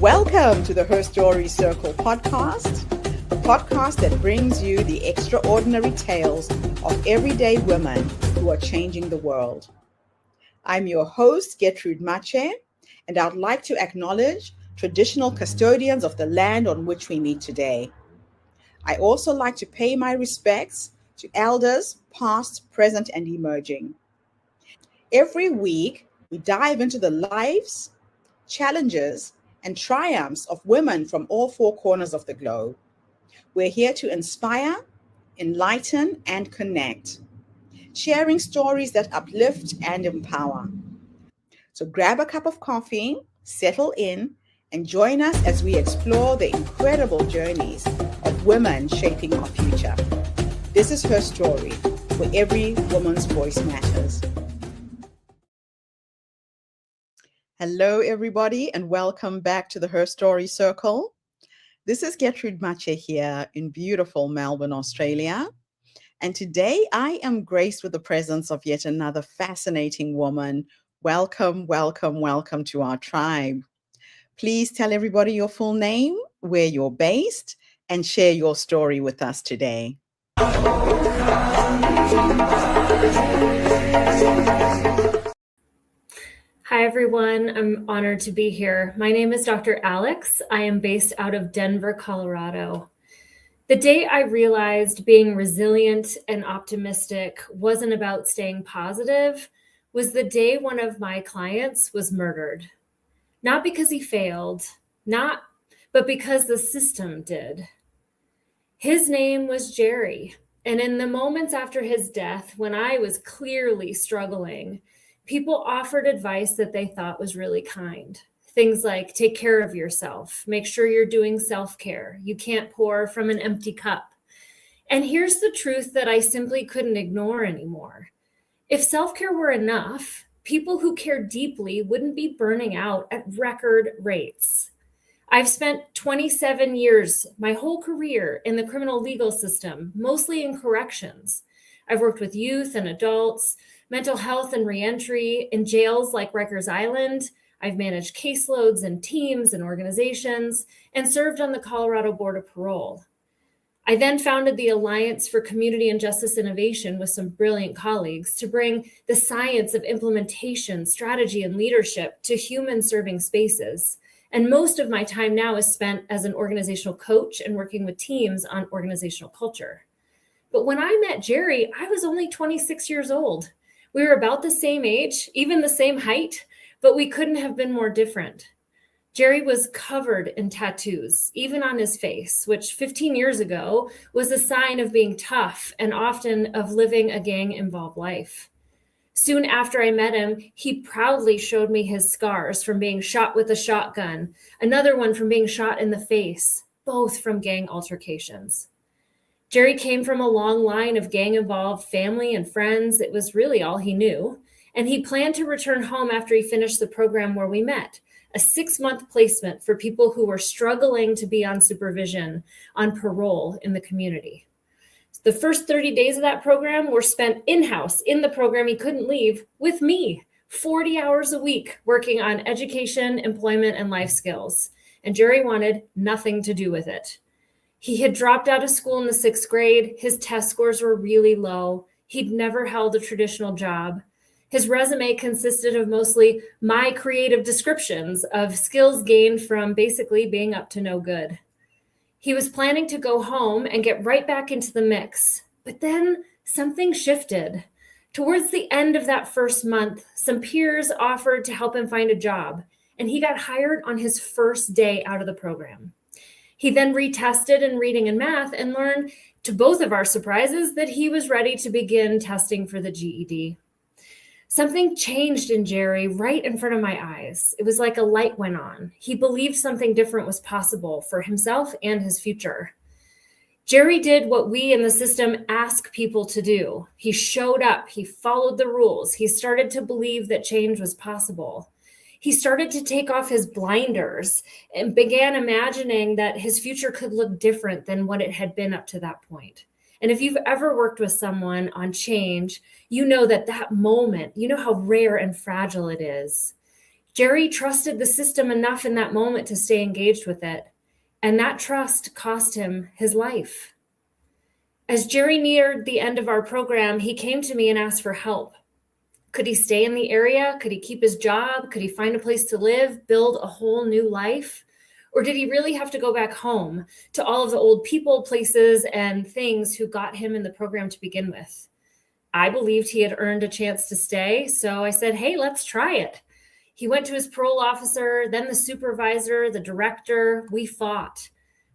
Welcome to the Her Story Circle podcast, the podcast that brings you the extraordinary tales of everyday women who are changing the world. I'm your host, Gertrude Mache, and I'd like to acknowledge traditional custodians of the land on which we meet today. I also like to pay my respects to elders, past, present, and emerging. Every week, we dive into the lives, challenges, and triumphs of women from all four corners of the globe. We're here to inspire, enlighten, and connect, sharing stories that uplift and empower. So grab a cup of coffee, settle in, and join us as we explore the incredible journeys of women shaping our future. This is Her Story, where every woman's voice matters. Hello, everybody, and welcome back to the Her Story Circle. This is Gertrude Mache here in beautiful Melbourne, Australia. And today I am graced with the presence of yet another fascinating woman. Welcome, welcome, welcome to our tribe. Please tell everybody your full name, where you're based, and share your story with us today. Hi, everyone. I'm honored to be here. My name is Dr. Alex. I am based out of Denver, Colorado. The day I realized being resilient and optimistic wasn't about staying positive was the day one of my clients was murdered. Not because he failed, but because the system did. His name was Jerry. And in the moments after his death, when I was clearly struggling, people offered advice that they thought was really kind. Things like, take care of yourself, make sure you're doing self-care. You can't pour from an empty cup. And here's the truth that I simply couldn't ignore anymore. If self-care were enough, people who care deeply wouldn't be burning out at record rates. I've spent 27 years, my whole career, in the criminal legal system, mostly in corrections. I've worked with youth and adults, mental health and reentry in jails like Rikers Island. I've managed caseloads and teams and organizations and served on the Colorado Board of Parole. I then founded the Alliance for Community and Justice Innovation with some brilliant colleagues to bring the science of implementation, strategy, and leadership to human-serving spaces. And most of my time now is spent as an organizational coach and working with teams on organizational culture. But when I met Jerry, I was only 26 years old. We were about the same age, even the same height, but we couldn't have been more different. Jerry was covered in tattoos, even on his face, which 15 years ago was a sign of being tough and often of living a gang-involved life. Soon after I met him, he proudly showed me his scars from being shot with a shotgun, another one from being shot in the face, both from gang altercations. Jerry came from a long line of gang-involved family and friends. It was really all he knew. And he planned to return home after he finished the program where we met, a 6-month placement for people who were struggling to be on supervision, on parole in the community. The first 30 days of that program were spent in-house, in the program he couldn't leave, with me, 40 hours a week, working on education, employment, and life skills. And Jerry wanted nothing to do with it. He had dropped out of school in the 6th grade. His test scores were really low. He'd never held a traditional job. His resume consisted of mostly my creative descriptions of skills gained from basically being up to no good. He was planning to go home and get right back into the mix. But then something shifted. Towards the end of that first month, some peers offered to help him find a job, and he got hired on his first day out of the program. He then retested in reading and math and learned, to both of our surprises, that he was ready to begin testing for the GED. Something changed in Jerry right in front of my eyes. It was like a light went on. He believed something different was possible for himself and his future. Jerry did what we in the system ask people to do. He showed up. He followed the rules. He started to believe that change was possible. He started to take off his blinders and began imagining that his future could look different than what it had been up to that point. And if you've ever worked with someone on change, you know that moment, you know how rare and fragile it is. Jerry trusted the system enough in that moment to stay engaged with it, and that trust cost him his life. As Jerry neared the end of our program, he came to me and asked for help. Could he stay in the area? Could he keep his job? Could he find a place to live, build a whole new life? Or did he really have to go back home to all of the old people, places, and things who got him in the program to begin with? I believed he had earned a chance to stay, so I said, hey, let's try it. He went to his parole officer, then the supervisor, the director. We fought.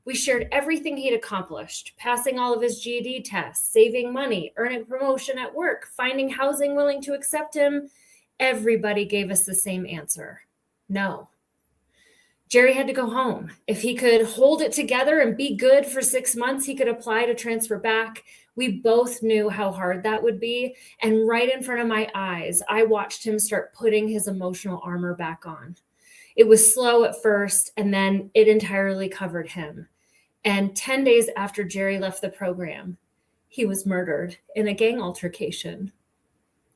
We shared everything he'd accomplished, passing all of his GED tests, saving money, earning promotion at work, finding housing willing to accept him. Everybody gave us the same answer: no. Jerry had to go home. If he could hold it together and be good for 6 months, he could apply to transfer back. We both knew how hard that would be. And right in front of my eyes, I watched him start putting his emotional armor back on. It was slow at first, and then it entirely covered him. And 10 days after Jerry left the program, he was murdered in a gang altercation.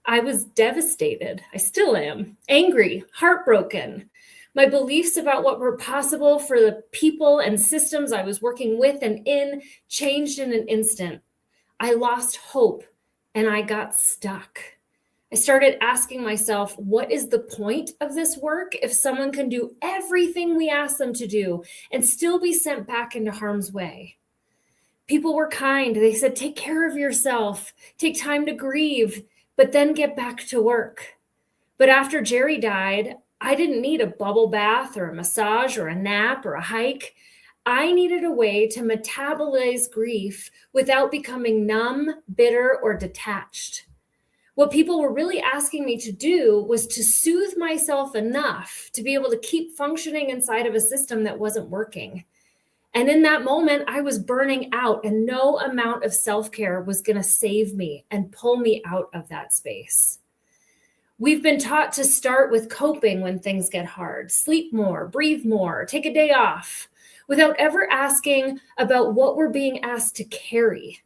I was devastated. I still am. Angry, heartbroken. My beliefs about what were possible for the people and systems I was working with and in changed in an instant. I lost hope and I got stuck. I started asking myself, what is the point of this work if someone can do everything we ask them to do and still be sent back into harm's way? People were kind. They said, take care of yourself, take time to grieve, but then get back to work. But after Jerry died, I didn't need a bubble bath or a massage or a nap or a hike. I needed a way to metabolize grief without becoming numb, bitter, or detached. What people were really asking me to do was to soothe myself enough to be able to keep functioning inside of a system that wasn't working. And in that moment, I was burning out, and no amount of self-care was going to save me and pull me out of that space. We've been taught to start with coping when things get hard, sleep more, breathe more, take a day off, without ever asking about what we're being asked to carry.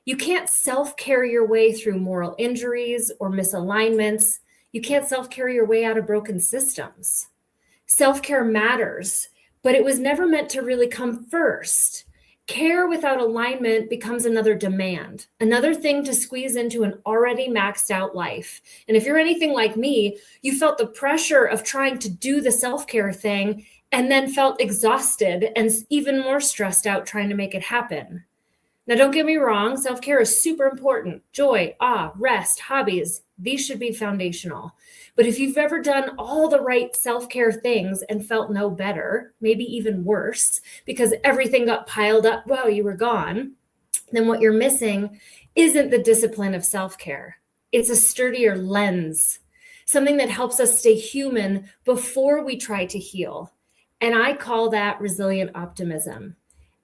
You can't self-care your way through moral injuries or misalignments. You can't self-care your way out of broken systems. Self-care matters, but it was never meant to really come first. Care without alignment becomes another demand, another thing to squeeze into an already maxed out life. And if you're anything like me, you felt the pressure of trying to do the self-care thing and then felt exhausted and even more stressed out trying to make it happen. Now, don't get me wrong, self-care is super important. Joy, rest, hobbies, these should be foundational. But if you've ever done all the right self-care things and felt no better, maybe even worse, because everything got piled up while you were gone, then what you're missing isn't the discipline of self-care. It's a sturdier lens, something that helps us stay human before we try to heal. And I call that resilient optimism.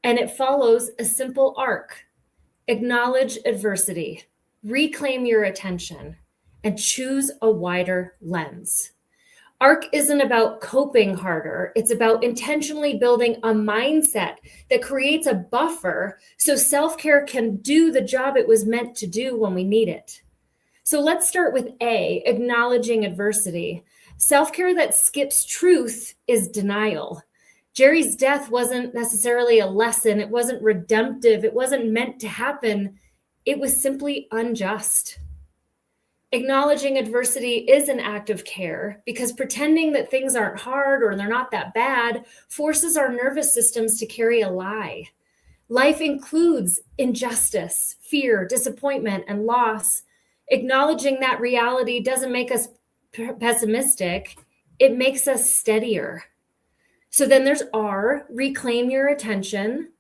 And it follows a simple arc: acknowledge adversity, reclaim your attention, and choose a wider lens. ARC isn't about coping harder. It's about intentionally building a mindset that creates a buffer so self-care can do the job it was meant to do when we need it. So let's start with A, acknowledging adversity. Self-care that skips truth is denial. Jerry's death wasn't necessarily a lesson. It wasn't redemptive. It wasn't meant to happen. It was simply unjust. Acknowledging adversity is an act of care because pretending that things aren't hard or they're not that bad forces our nervous systems to carry a lie. Life includes injustice, fear, disappointment, and loss. Acknowledging that reality doesn't make us pessimistic. It makes us steadier. So then there's R, reclaim your attention.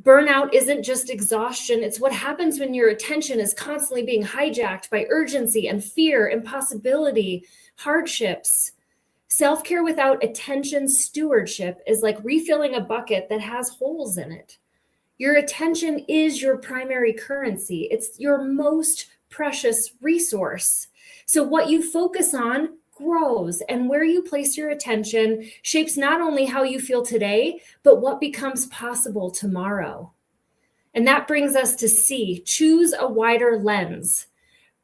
Burnout isn't just exhaustion. It's what happens when your attention is constantly being hijacked by urgency and fear, impossibility, hardships. Self-care without attention stewardship is like refilling a bucket that has holes in it. Your attention is your primary currency. It's your most precious resource. So what you focus on grows, and where you place your attention shapes not only how you feel today, but what becomes possible tomorrow. And that brings us to C, choose a wider lens.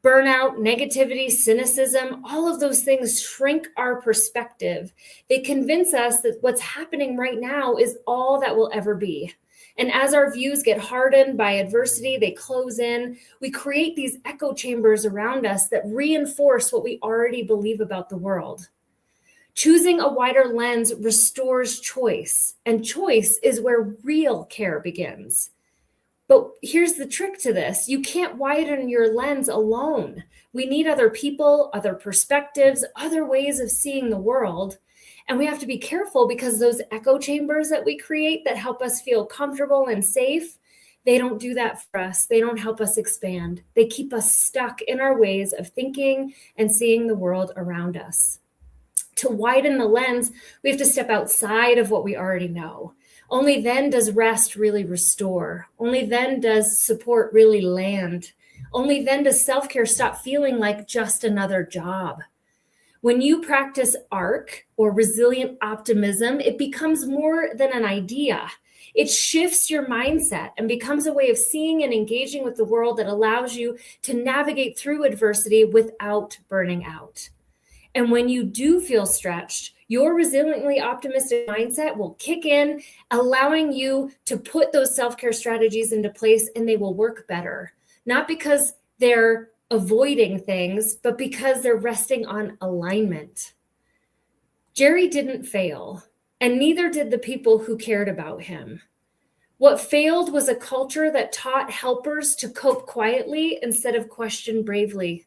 Burnout, negativity, cynicism, all of those things shrink our perspective. They convince us that what's happening right now is all that will ever be. And as our views get hardened by adversity, they close in. We create these echo chambers around us that reinforce what we already believe about the world. Choosing a wider lens restores choice, and choice is where real care begins. But here's the trick to this. You can't widen your lens alone. We need other people, other perspectives, other ways of seeing the world. And we have to be careful because those echo chambers that we create that help us feel comfortable and safe, they don't do that for us. They don't help us expand. They keep us stuck in our ways of thinking and seeing the world around us. To widen the lens, we have to step outside of what we already know. Only then does rest really restore. Only then does support really land. Only then does self-care stop feeling like just another job. When you practice ARC or resilient optimism, it becomes more than an idea. It shifts your mindset and becomes a way of seeing and engaging with the world that allows you to navigate through adversity without burning out. And when you do feel stretched, your resiliently optimistic mindset will kick in, allowing you to put those self-care strategies into place, and they will work better. Not because they're avoiding things, but because they're resting on alignment. Jerry didn't fail, and neither did the people who cared about him. What failed was a culture that taught helpers to cope quietly instead of question bravely.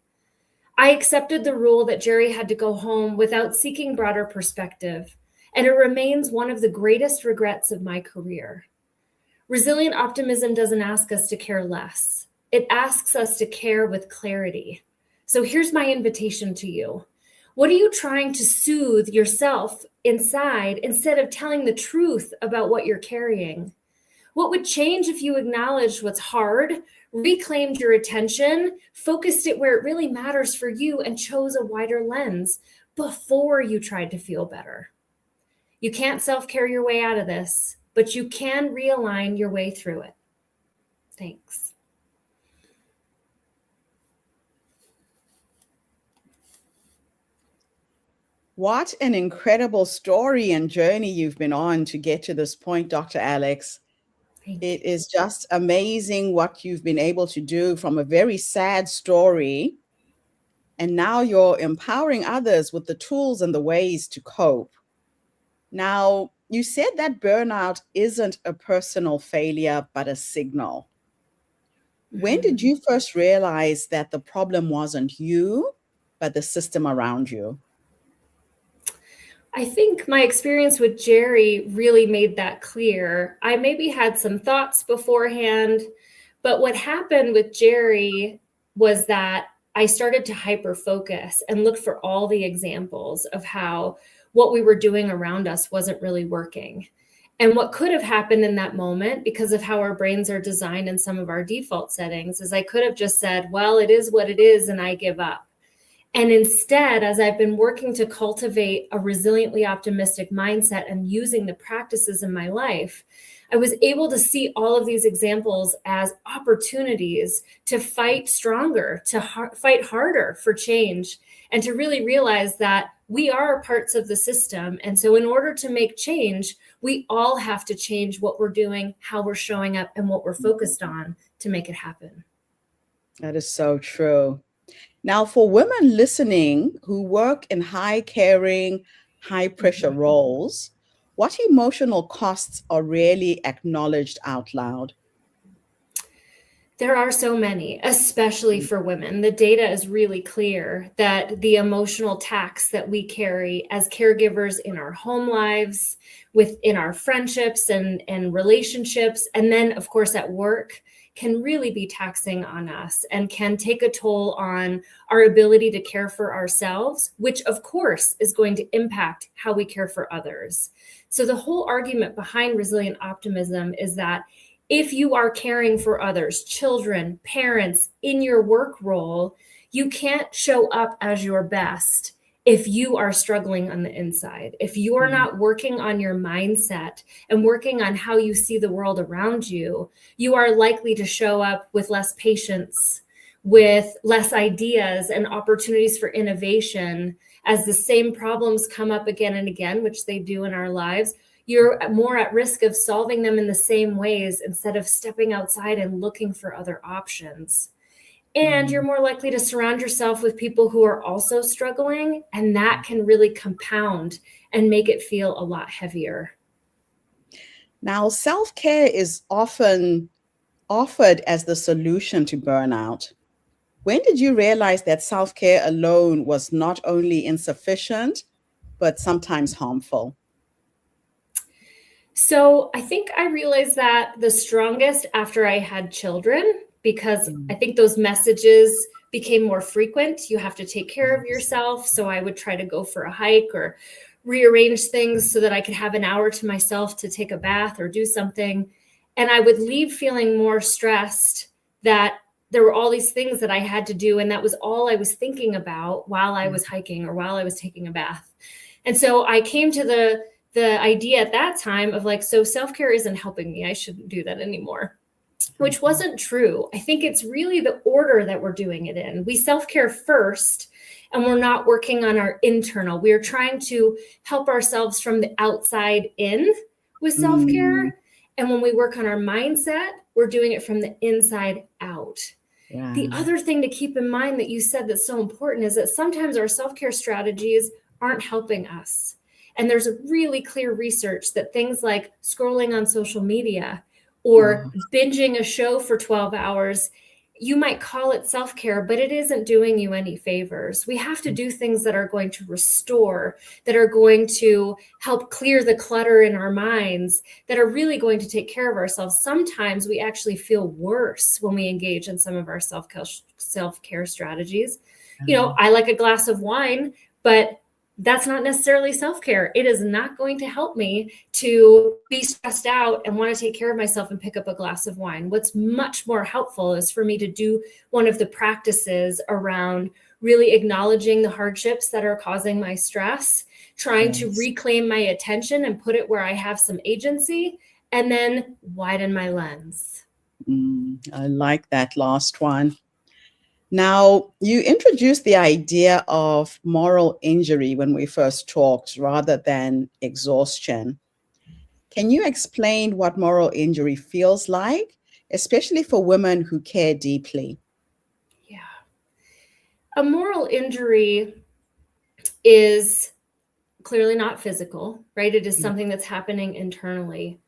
I accepted the rule that Jerry had to go home without seeking broader perspective, and it remains one of the greatest regrets of my career. Resilient optimism doesn't ask us to care less. It asks us to care with clarity. So here's my invitation to you. What are you trying to soothe yourself inside instead of telling the truth about what you're carrying? What would change if you acknowledged what's hard, reclaimed your attention, focused it where it really matters for you, and chose a wider lens before you tried to feel better? You can't self-care your way out of this, but you can realign your way through it. Thanks. What an incredible story and journey you've been on to get to this point, Dr. Alex. It is just amazing what you've been able to do from a very sad story. And now you're empowering others with the tools and the ways to cope. Now, you said that burnout isn't a personal failure, but a signal. When did you first realize that the problem wasn't you, but the system around you? I think my experience with Jerry really made that clear. I maybe had some thoughts beforehand, but what happened with Jerry was that I started to hyper focus and look for all the examples of how what we were doing around us wasn't really working. And what could have happened in that moment, because of how our brains are designed in some of our default settings, is I could have just said, well, it is what it is, and I give up. And instead, as I've been working to cultivate a resiliently optimistic mindset and using the practices in my life, I was able to see all of these examples as opportunities to fight stronger, to fight harder for change, and to really realize that we are parts of the system. And so in order to make change, we all have to change what we're doing, how we're showing up, and what we're focused on to make it happen. That is so true. Now, for women listening who work in high caring, high pressure roles, what emotional costs are rarely acknowledged out loud? There are so many, especially for women. The data is really clear that the emotional tax that we carry as caregivers in our home lives, within our friendships and relationships, and then, of course, at work, can really be taxing on us and can take a toll on our ability to care for ourselves, which, of course, is going to impact how we care for others. So the whole argument behind resilient optimism is that if you are caring for others, children, parents, in your work role, you can't show up as your best if you are struggling on the inside. If you are not working on your mindset and working on how you see the world around you, you are likely to show up with less patience, with less ideas and opportunities for innovation, as the same problems come up again and again, which they do in our lives, you're more at risk of solving them in the same ways instead of stepping outside and looking for other options. And you're more likely to surround yourself with people who are also struggling, and that can really compound and make it feel a lot heavier. Now, self-care is often offered as the solution to burnout. When did you realize that self-care alone was not only insufficient, but sometimes harmful? So I think I realized that the strongest after I had children, because I think those messages became more frequent. You have to take care of yourself. So I would try to go for a hike or rearrange things so that I could have an hour to myself to take a bath or do something. And I would leave feeling more stressed that there were all these things that I had to do. And that was all I was thinking about while I was hiking or while I was taking a bath. And so I came to the idea at that time of like, so self-care isn't helping me. I shouldn't do that anymore, which wasn't true. I think it's really the order that we're doing it in. We self-care first, and we're not working on our internal. We are trying to help ourselves from the outside in with self-care. And when we work on our mindset, we're doing it from the inside out. Yeah. The other thing to keep in mind that you said that's so important is that sometimes our self-care strategies aren't helping us. And there's a really clear research that things like scrolling on social media or binging a show for 12 hours, you might call it self-care, but it isn't doing you any favors. We have to do things that are going to restore, that are going to help clear the clutter in our minds, that are really going to take care of ourselves. Sometimes we actually feel worse when we engage in some of our self-care strategies. You know, I like a glass of wine, but that's not necessarily self-care. It is not going to help me to be stressed out and want to take care of myself and pick up a glass of wine. What's much more helpful is for me to do one of the practices around really acknowledging the hardships that are causing my stress, trying to reclaim my attention and put it where I have some agency, and then widen my lens. I like that last one. Now, you introduced the idea of moral injury when we first talked rather than exhaustion. Can you explain what moral injury feels like, especially for women who care deeply? Yeah. A moral injury is clearly not physical, right? It is something that's happening internally.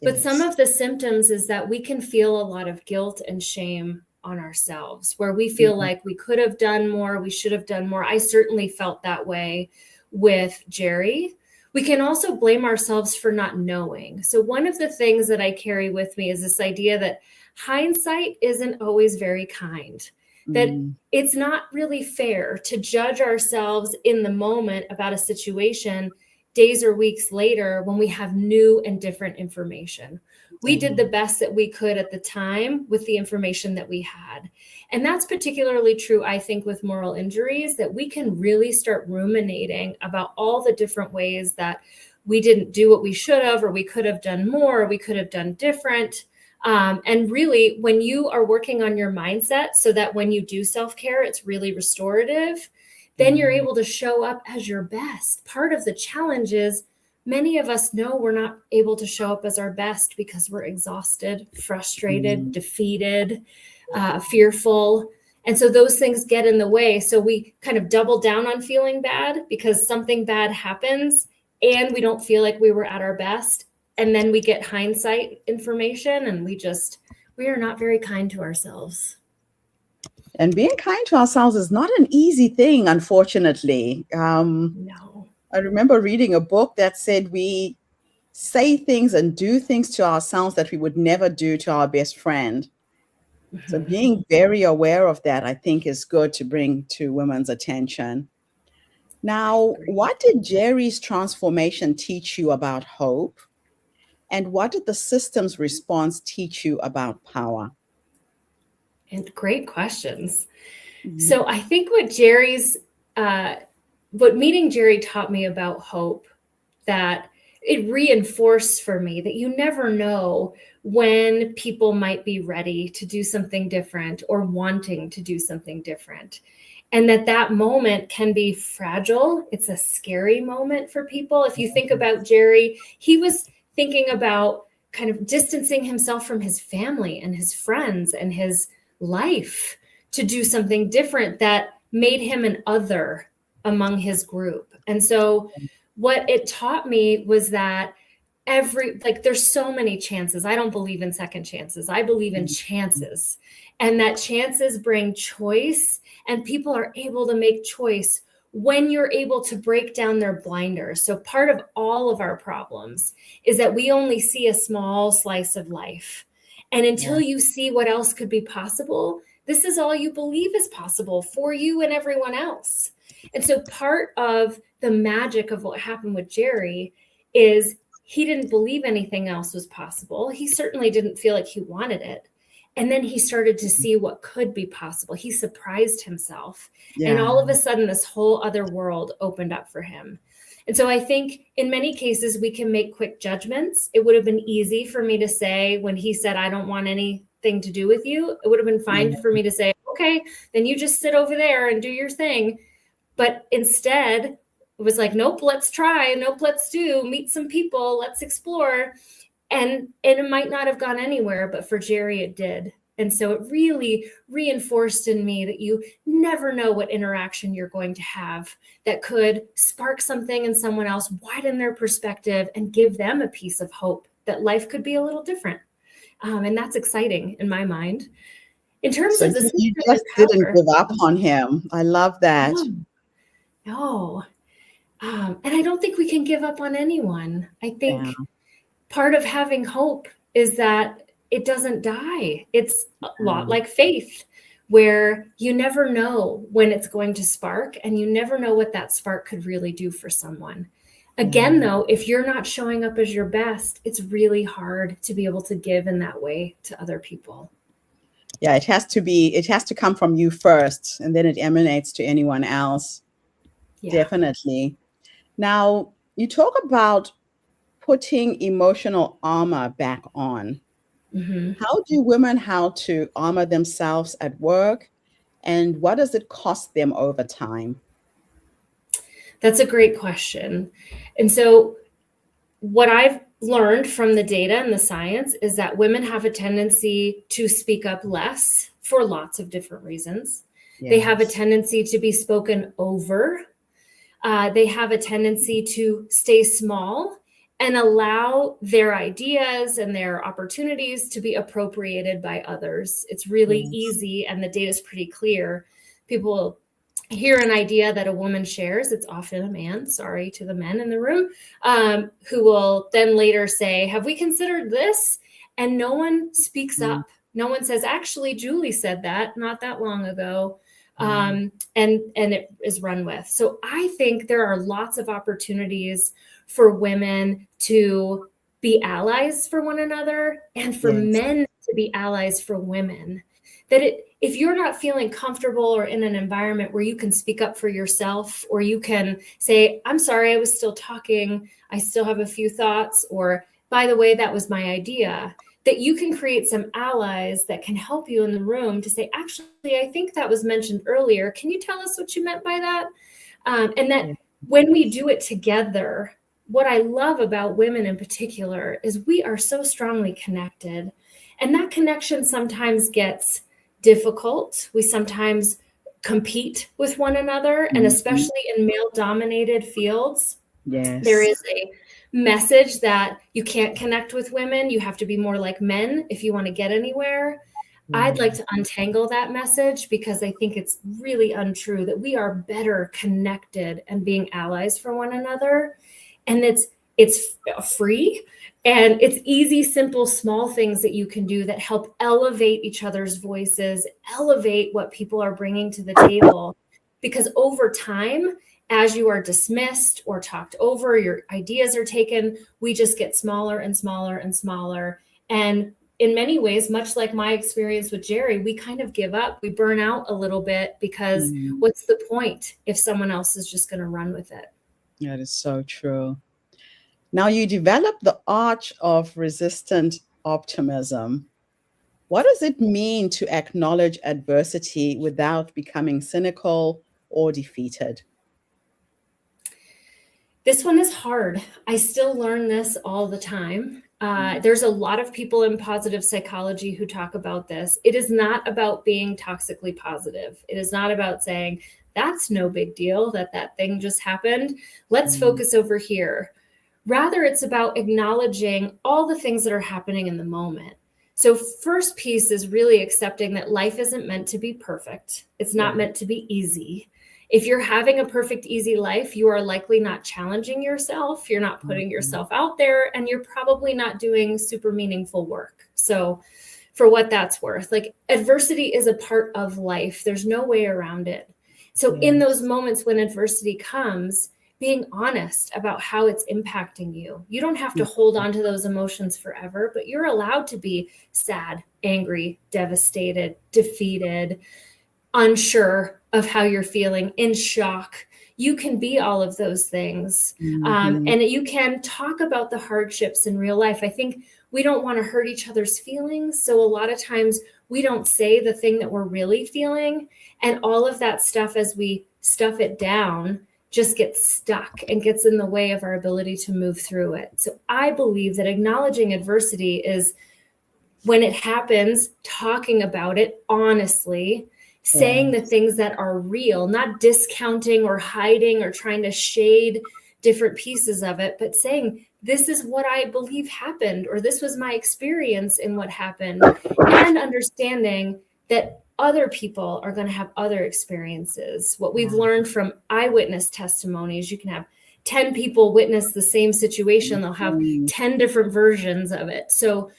But some of the symptoms is that we can feel a lot of guilt and shame on ourselves, where we feel like we could have done more, we should have done more. I certainly felt that way with Jerry. We can also blame ourselves for not knowing. So one of the things that I carry with me is this idea that hindsight isn't always very kind, that it's not really fair to judge ourselves in the moment about a situation days or weeks later when we have new and different information. We did the best that we could at the time with the information that we had. And that's particularly true, I think, with moral injuries, that we can really start ruminating about all the different ways that we didn't do what we should have, or we could have done more, or we could have done different. And really, when you are working on your mindset so that when you do self-care, it's really restorative, then you're able to show up as your best. Part of the challenge is many of us know we're not able to show up as our best because we're exhausted, frustrated, defeated, fearful. And so those things get in the way. So we kind of double down on feeling bad because something bad happens and we don't feel like we were at our best. And then we get hindsight information and we are not very kind to ourselves. And being kind to ourselves is not an easy thing, unfortunately. No. I remember reading a book that said we say things and do things to ourselves that we would never do to our best friend. So being very aware of that, I think, is good to bring to women's attention. Now, what did Jerry's transformation teach you about hope? And what did the systems response teach you about power? And great questions. So I think what meeting Jerry taught me about hope, that it reinforced for me that you never know when people might be ready to do something different or wanting to do something different. And that moment can be fragile. It's a scary moment for people. If you think about Jerry, he was thinking about kind of distancing himself from his family and his friends and his life to do something different that made him an other among his group. And so what it taught me was that there's so many chances. I don't believe in second chances. I believe in chances, and that chances bring choice, and people are able to make choice when you're able to break down their blinders. So part of all of our problems is that we only see a small slice of life. And until you see what else could be possible, this is all you believe is possible for you and everyone else. And so part of the magic of what happened with Jerry is he didn't believe anything else was possible. He certainly didn't feel like he wanted it. And then he started to see what could be possible. He surprised himself. And all of a sudden, this whole other world opened up for him. And so I think in many cases, we can make quick judgments. It would have been easy for me to say when he said, I don't want anything to do with you. It would have been fine for me to say, okay, then you just sit over there and do your thing. But instead, it was like, nope, let's try. Nope, let's meet some people. Let's explore. And it might not have gone anywhere, but for Jerry, it did. And so it really reinforced in me that you never know what interaction you're going to have that could spark something in someone else, widen their perspective, and give them a piece of hope that life could be a little different. And that's exciting in my mind. In terms of the you just didn't give up on him. I love that. No. And I don't think we can give up on anyone. I think part of having hope is that it doesn't die. It's a lot like faith, where you never know when it's going to spark, and you never know what that spark could really do for someone. Again, though, if you're not showing up as your best, it's really hard to be able to give in that way to other people. Yeah, it has to come from you first, and then it emanates to anyone else. Definitely. Now, you talk about putting emotional armor back on. How do women to armor themselves at work, and what does it cost them over time? That's a great question. And so what I've learned from the data and the science is that women have a tendency to speak up less for lots of different reasons. They have a tendency to be spoken over. They have a tendency to stay small and allow their ideas and their opportunities to be appropriated by others. It's really easy, and the data is pretty clear. People hear an idea that a woman shares, it's often a man, sorry to the men in the room, who will then later say, have we considered this? And no one speaks up. No one says, actually, Julie said that not that long ago. And it is run with. So I think there are lots of opportunities for women to be allies for one another, and for men to be allies for women. That if you're not feeling comfortable or in an environment where you can speak up for yourself, or you can say, I'm sorry, I was still talking, I still have a few thoughts, or by the way, that was my idea, that you can create some allies that can help you in the room to say, actually, I think that was mentioned earlier. Can you tell us what you meant by that? And that when we do it together, what I love about women in particular is we are so strongly connected. And that connection sometimes gets difficult. We sometimes compete with one another, and especially in male-dominated fields, there is a message that you can't connect with women. You have to be more like men if you want to get anywhere. I'd like to untangle that message, because I think it's really untrue that we are better connected and being allies for one another. And it's free, and it's easy, simple, small things that you can do that help elevate each other's voices, elevate what people are bringing to the table. Because over time, as you are dismissed or talked over, your ideas are taken, we just get smaller and smaller and smaller. And in many ways, much like my experience with Jerry, we kind of give up. We burn out a little bit, because what's the point if someone else is just going to run with it? That is so true. Now, you developed the art of resistant optimism. What does it mean to acknowledge adversity without becoming cynical or defeated? This one is hard. I still learn this all the time. There's a lot of people in positive psychology who talk about this. It is not about being toxically positive. It is not about saying, that's no big deal that that thing just happened. Let's focus over here. Rather, it's about acknowledging all the things that are happening in the moment. So first piece is really accepting that life isn't meant to be perfect. It's not meant to be easy. If you're having a perfect, easy life, you are likely not challenging yourself. You're not putting yourself out there, and you're probably not doing super meaningful work. So for what that's worth, like, adversity is a part of life. There's no way around it. So in those moments when adversity comes, being honest about how it's impacting you. You don't have to hold on to those emotions forever, but you're allowed to be sad, angry, devastated, defeated, unsure of how you're feeling, in shock. You can be all of those things. And you can talk about the hardships in real life. I think we don't want to hurt each other's feelings. So a lot of times we don't say the thing that we're really feeling. And all of that stuff, as we stuff it down, just gets stuck and gets in the way of our ability to move through it. So I believe that acknowledging adversity is, when it happens, talking about it honestly, saying the things that are real, not discounting or hiding or trying to shade different pieces of it, but saying, this is what I believe happened, or this was my experience in what happened, and understanding that other people are going to have other experiences. What we've learned from eyewitness testimonies, you can have 10 people witness the same situation. They'll have 10 different versions of it. So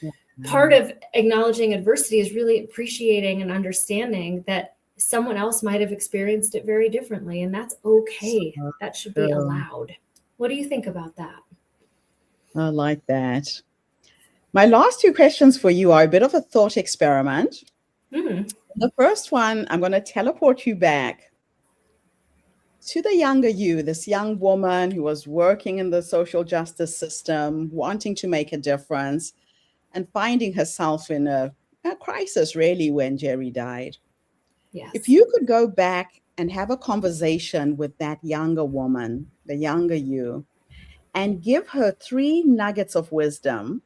part of acknowledging adversity is really appreciating and understanding that someone else might have experienced it very differently, and that's okay. That should be allowed. What do you think about that? I like that. My last two questions for you are a bit of a thought experiment. The first one, I'm going to teleport you back to the younger you, this young woman who was working in the social justice system, wanting to make a difference, and finding herself in a crisis, really, when Jerry died. Yes. If you could go back and have a conversation with that younger woman, the younger you, and give her 3 nuggets of wisdom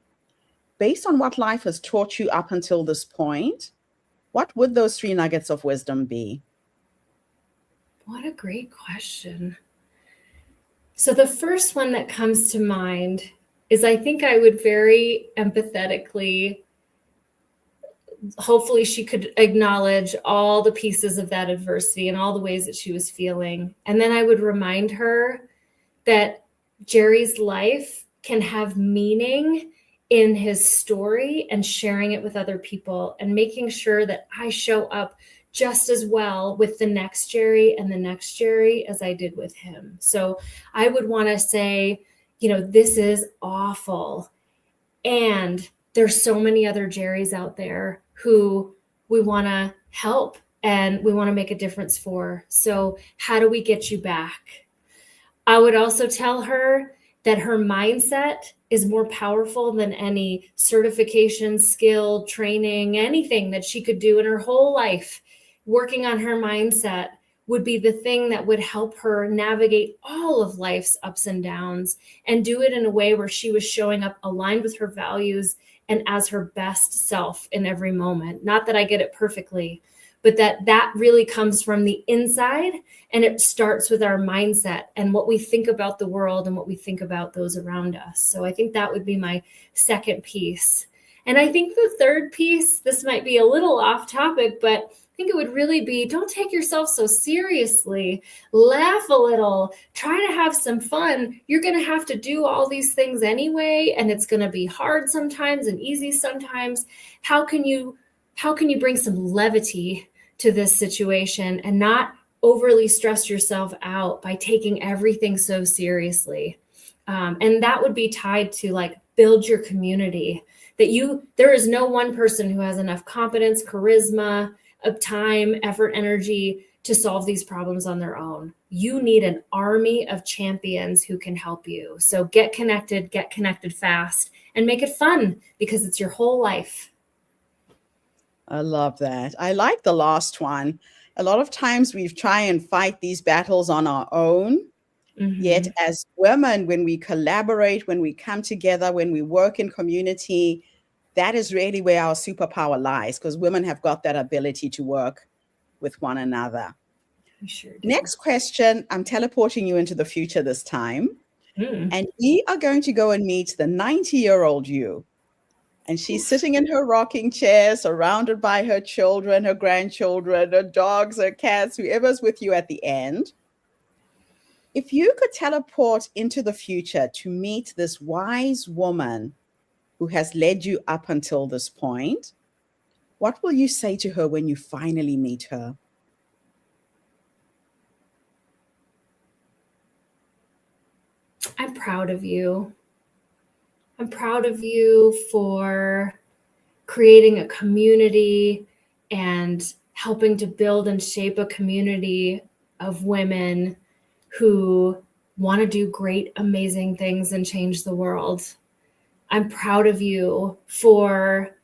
based on what life has taught you up until this point, what would those 3 nuggets of wisdom be? What a great question. So the first one that comes to mind is, I think I would very empathetically, hopefully she could acknowledge all the pieces of that adversity and all the ways that she was feeling. And then I would remind her that Jerry's life can have meaning in his story, and sharing it with other people, and making sure that I show up just as well with the next Jerry and the next Jerry as I did with him. So I would want to say, this is awful. And there's so many other Jerrys out there who we want to help and we want to make a difference for. So how do we get you back? I would also tell her that her mindset is more powerful than any certification, skill, training, anything that she could do in her whole life. Working on her mindset would be the thing that would help her navigate all of life's ups and downs, and do it in a way where she was showing up aligned with her values and as her best self in every moment. Not that I get it perfectly, but that really comes from the inside, and it starts with our mindset and what we think about the world and what we think about those around us. So I think that would be my second piece. And I think the third piece, this might be a little off topic, but I think it would really be, don't take yourself so seriously. Laugh a little, try to have some fun. You're going to have to do all these things anyway, and it's going to be hard sometimes and easy sometimes. How can you bring some levity to this situation and not overly stress yourself out by taking everything so seriously? And that would be tied to build your community. There is no one person who has enough competence, charisma, of time, effort, energy to solve these problems on their own. You need an army of champions who can help you. So get connected fast, and make it fun, because it's your whole life. I love that. I like the last one. A lot of times we try and fight these battles on our own. Yet as women, when we collaborate, when we come together, when we work in community, that is really where our superpower lies, because women have got that ability to work with one another. We sure do. Next question, I'm teleporting you into the future this time. And we are going to go and meet the 90-year-old you. And she's sitting in her rocking chair, surrounded by her children, her grandchildren, her dogs, her cats, whoever's with you at the end. If you could teleport into the future to meet this wise woman who has led you up until this point, what will you say to her when you finally meet her? I'm proud of you. I'm proud of you for creating a community and helping to build and shape a community of women who want to do great, amazing things and change the world. I'm proud of you for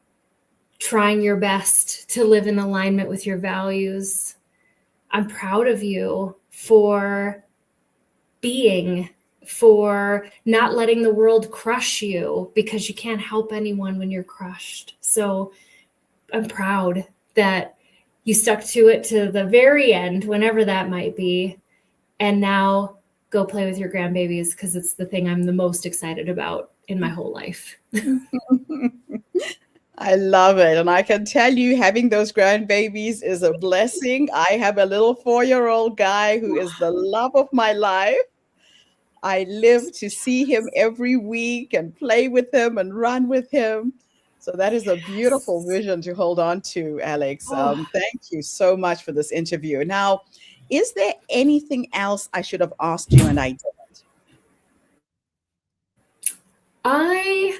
trying your best to live in alignment with your values. I'm proud of you for being, for not letting the world crush you, because you can't help anyone when you're crushed. So I'm proud that you stuck to it to the very end, whenever that might be. And now go play with your grandbabies, because it's the thing I'm the most excited about in my whole life. I love it. And I can tell you, having those grandbabies is a blessing. I have a little 4-year-old guy who is the love of my life. I live to see him every week and play with him and run with him. So that is a beautiful vision to hold on to, Alex. Thank you so much for this interview. Now, is there anything else I should have asked you and I didn't? I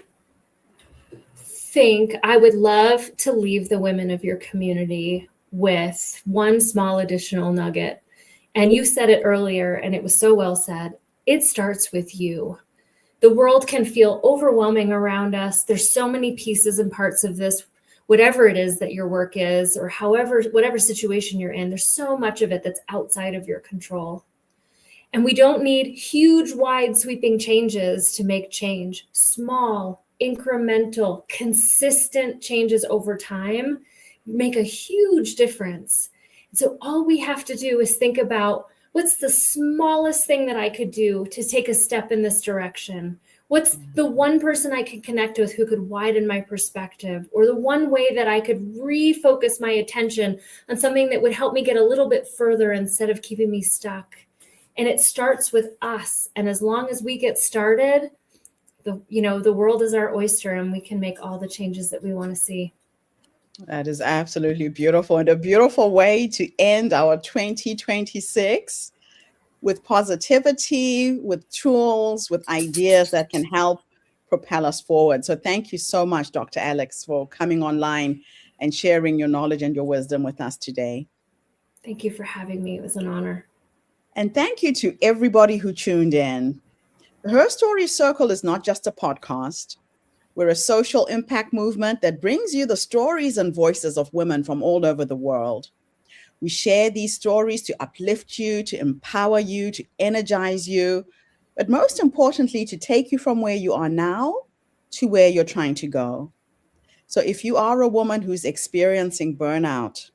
think I would love to leave the women of your community with one small additional nugget. And you said it earlier, and it was so well said. It starts with you. The world can feel overwhelming around us. There's so many pieces and parts of this, whatever it is that your work is, or whatever situation you're in, there's so much of it that's outside of your control. And we don't need huge, wide, sweeping changes to make change. Small, incremental, consistent changes over time make a huge difference. So all we have to do is think about, what's the smallest thing that I could do to take a step in this direction? What's the one person I could connect with who could widen my perspective? Or the one way that I could refocus my attention on something that would help me get a little bit further instead of keeping me stuck? And it starts with us. And as long as we get started, the world is our oyster, and we can make all the changes that we want to see. That is absolutely beautiful, and a beautiful way to end our 2026 with positivity, with tools, with ideas that can help propel us forward. So thank you so much, Dr. Alex, for coming online and sharing your knowledge and your wisdom with us today. Thank you for having me. It was an honor. And thank you to everybody who tuned in. The Her Story Circle is not just a podcast. We're a social impact movement that brings you the stories and voices of women from all over the world. We share these stories to uplift you, to empower you, to energize you, but most importantly, to take you from where you are now to where you're trying to go. So if you are a woman who's experiencing burnout,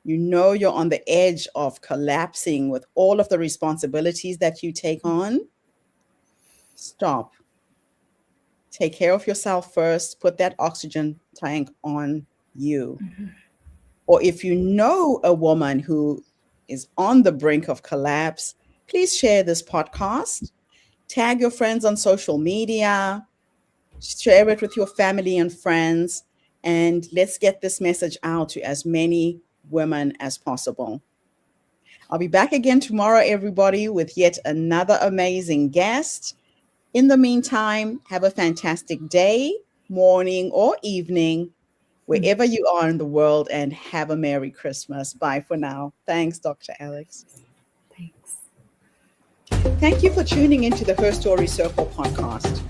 you know you're on the edge of collapsing with all of the responsibilities that you take on, stop. Take care of yourself first. Put that oxygen tank on you. Mm-hmm. Or if you know a woman who is on the brink of collapse, please share this podcast. Tag your friends on social media. Share it with your family and friends. And let's get this message out to as many women as possible. I'll be back again tomorrow, everybody, with yet another amazing guest. In the meantime, have a fantastic day, morning, or evening, wherever you are in the world, and have a Merry Christmas. Bye for now. Thanks, Dr. Alex. Thanks. Thank you for tuning into the Her Story Circle podcast.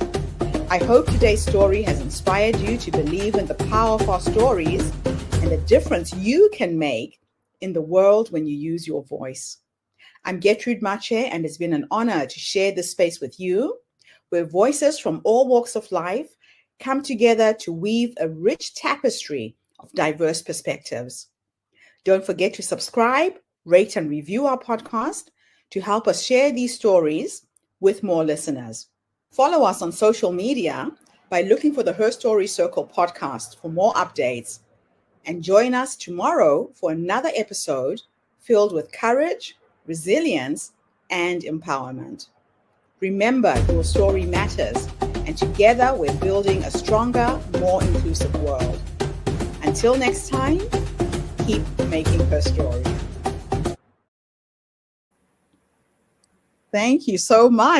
I hope today's story has inspired you to believe in the power of our stories and the difference you can make in the world when you use your voice. I'm Gertrude Mache, and it's been an honor to share this space with you, where voices from all walks of life come together to weave a rich tapestry of diverse perspectives. Don't forget to subscribe, rate, and review our podcast to help us share these stories with more listeners. Follow us on social media by looking for the Her Story Circle podcast for more updates. And join us tomorrow for another episode filled with courage, resilience, and empowerment. Remember, your story matters, and together we're building a stronger, more inclusive world. Until next time, keep making her story. Thank you so much.